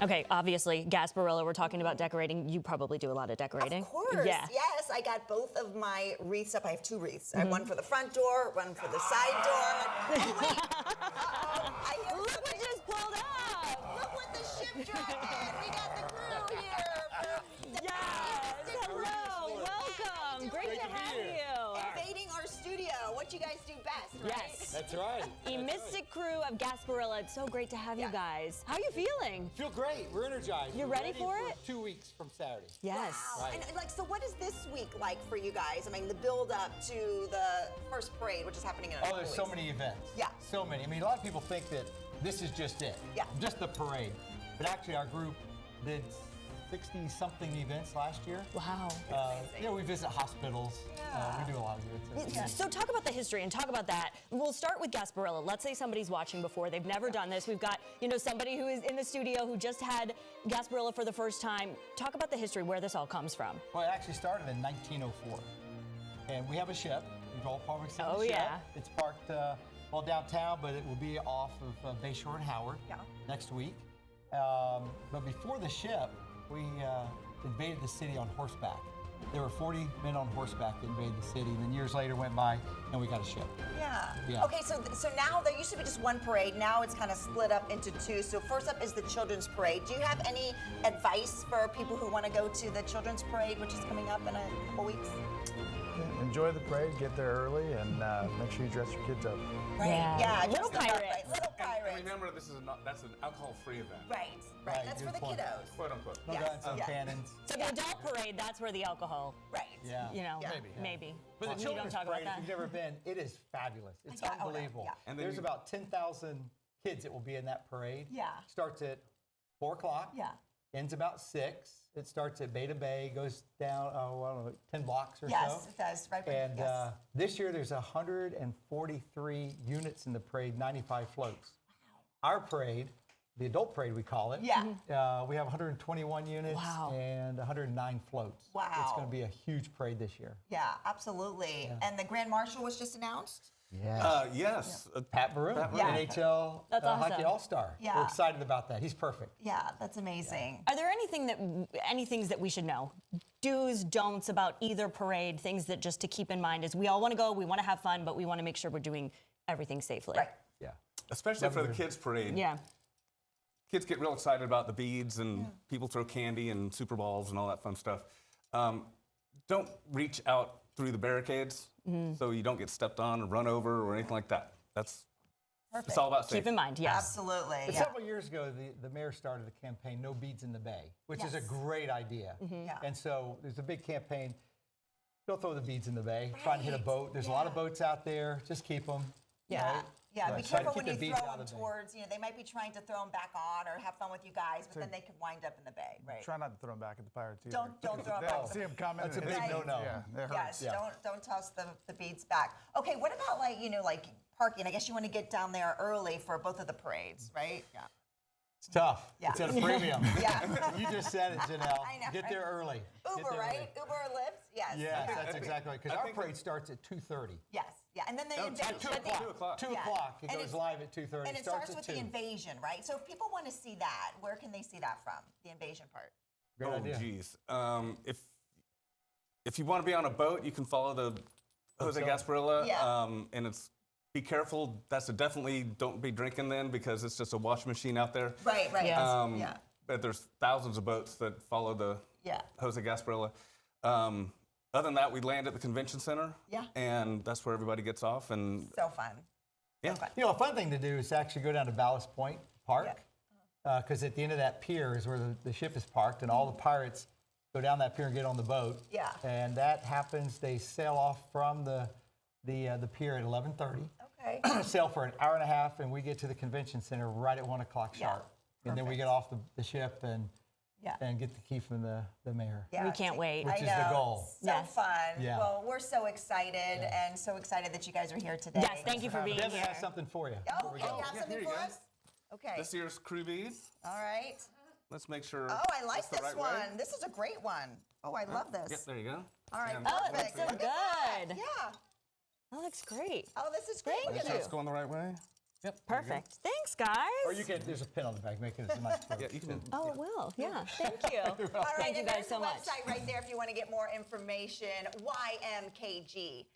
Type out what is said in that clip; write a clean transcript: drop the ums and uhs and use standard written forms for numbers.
Okay, obviously, Gasparilla, we're talking about decorating. You probably do a lot of decorating. Of course, Yeah. yes. I got both of my wreaths up. I have 2 wreaths. I have one for the front door, one for the side door. Oh, wait. I hear Look what just pulled up! Look what the ship dragon. We got the crew here. Yes! Hello! Welcome! Great to have you! Invading our studio. What you guys do best, right? Yes. That's right. A Mystic Krewe of Gasparilla. It's so great to have you guys. How are you feeling? Feel great. We're energized. You're We're ready for it? 2 weeks from Saturday. Yes. Wow. Right. And like, so what is this week like for you guys? I mean, the build up to the first parade, which is happening in a couple Oh, there's so weeks. many events. Yeah. So many. I mean, a lot of people think that this is just it. Yeah. Just the parade. But actually, our group did 60-something events last year. Wow. We visit hospitals. We do a lot of good stuff. So talk about the history and talk about that. We'll start with Gasparilla. Let's say somebody's watching before. They've never done this. We've got, somebody who is in the studio who just had Gasparilla for the first time. Talk about the history, where this all comes from. Well, it actually started in 1904. And we have a ship. We've all probably seen Oh, the ship. yeah. It's parked downtown, but it will be off of Bayshore and Howard next week. But before the ship, we invaded the city on horseback. There were 40 men on horseback that invaded the city. And then years later went by, and we got a ship. Yeah. Okay, so now there used to be just one parade. Now it's kind of split up into 2. So first up is the children's parade. Do you have any advice for people who want to go to the children's parade, which is coming up in a couple weeks? Enjoy the parade, get there early, and make sure you dress your kids up. Right. Yeah. Little dress them up, pirates. right, little pirates. And remember, that's an alcohol-free event. Right. That's for good the point. kiddos. Quote unquote. No guns, no cannons. So the adult parade, that's where the alcohol, Right. Yeah. maybe. But the You don't children's talk about parade, if that. you've never been, it is fabulous. It's Yeah, oh, no, unbelievable. yeah. And then There's you- about 10,000 kids that will be in that parade. Yeah. Starts at 4 o'clock. Yeah. Ends about 6. It starts at Beta Bay, goes down, I don't know, 10 blocks or Yes, so. it does. Right. And yes. this year there's 143 units in the parade, 95 floats. Our parade, the adult parade we call it, Yeah. we have 121 units Wow. and 109 floats. Wow. It's going to be a huge parade this year. Yeah, absolutely. And the Grand Marshal was just announced? Yes. Pat Baroon, Yeah. NHL That's Hockey awesome. All-Star. Yeah. We're excited about that. He's perfect. Yeah, that's amazing. Are there any things that we should know? Do's, don'ts about either parade, things that just to keep in mind is we all want to go, we want to have fun, but we want to make sure we're doing everything safely. Right. Yeah. Especially for the kids' parade. Yeah. Kids get real excited about the beads, and people throw candy and super balls and all that fun stuff. Don't reach out through the barricades so you don't get stepped on or run over or anything like that. It's all about safety. Keep in mind, yes. Absolutely. But Yeah. several years ago, the mayor started a campaign, No Beads in the Bay, which is a Yes. great idea. Yeah. And so there's a big campaign, don't throw the beads in the bay, trying to hit a Right. boat. There's a lot of boats out there, just keep them. Yeah. Yeah, be Right. Try to careful keep when the you beads throw out them of the bay. towards, they might be trying to throw them back on or have fun with you guys, but then they could wind up in the bay, right? Try not to throw them back at the pirates either. Don't throw 'em back. They'll see them coming. That's a and big hit no-no. Yeah, it hurts. Yes, don't toss the beads back. Okay, what about like parking? I guess you want to get down there early for both of the parades, right? Yeah. It's tough. Yeah. It's at a premium. Yeah. You just said it, Janelle. I know, Get right? there early. Get Uber, there right? early. Uber or Lyft? Yes. Yes, Okay. that's exactly right. Because I our think parade starts at 2:30. Yes. Yeah. And then the No, invasion. 2 but the- o'clock. 2 Yeah. o'clock. It And goes it's- live at 2:30. And it starts starts at with 2. the invasion, right? So if people want to see that, where can they see that from? The invasion part. Great Oh, idea. geez. If you want to be on a boat, you can follow the Jose Gasparilla. Yeah. And be careful. That's definitely don't be drinking then because it's just a wash machine out there. Right. Yes. Yeah. But there's thousands of boats that follow the Yeah. Jose Gasparilla. Other than that, we land at the convention center. Yeah. And that's where everybody gets off. And So fun. yeah. fun. A fun thing to do is actually go down to Ballast Point Park, because at the end of that pier is where the ship is parked, and all the pirates go down that pier and get on the boat. Yeah. And that happens, they sail off from the pier at 11:30, Okay. sail for an hour and a half, and we get to the convention center right at 1 o'clock Yeah. sharp. And then we Perfect. get off the ship and Yeah. get the key from the mayor. Yeah, We can't wait. Which I is the know. goal. So Yes. fun. Yeah. Well, we're so excited and so excited that you guys are here today. Yes, thank you for being Devin here. has something for you. Oh, before we okay, go. you have Yeah, something here you for go. us? Okay. This year's crew bead. All right. Let's make sure. Oh, I like it's the this right one. way. This is a great one. Oh, I love this. Yep, there you go. All right, And Oh, it looks perfect. so Look at that. good. Yeah. That looks great. Oh, this is great. Thank Look Make at sure you. it's going the right way. Yep. Perfect. Thanks, guys. Or you can, there's a pin on the back, make it as much. Yeah, you can. Oh, it will. Yeah. Thank you. All right, Thank you and guys there's so the much. website right there if you want to get more information, ymkg.com.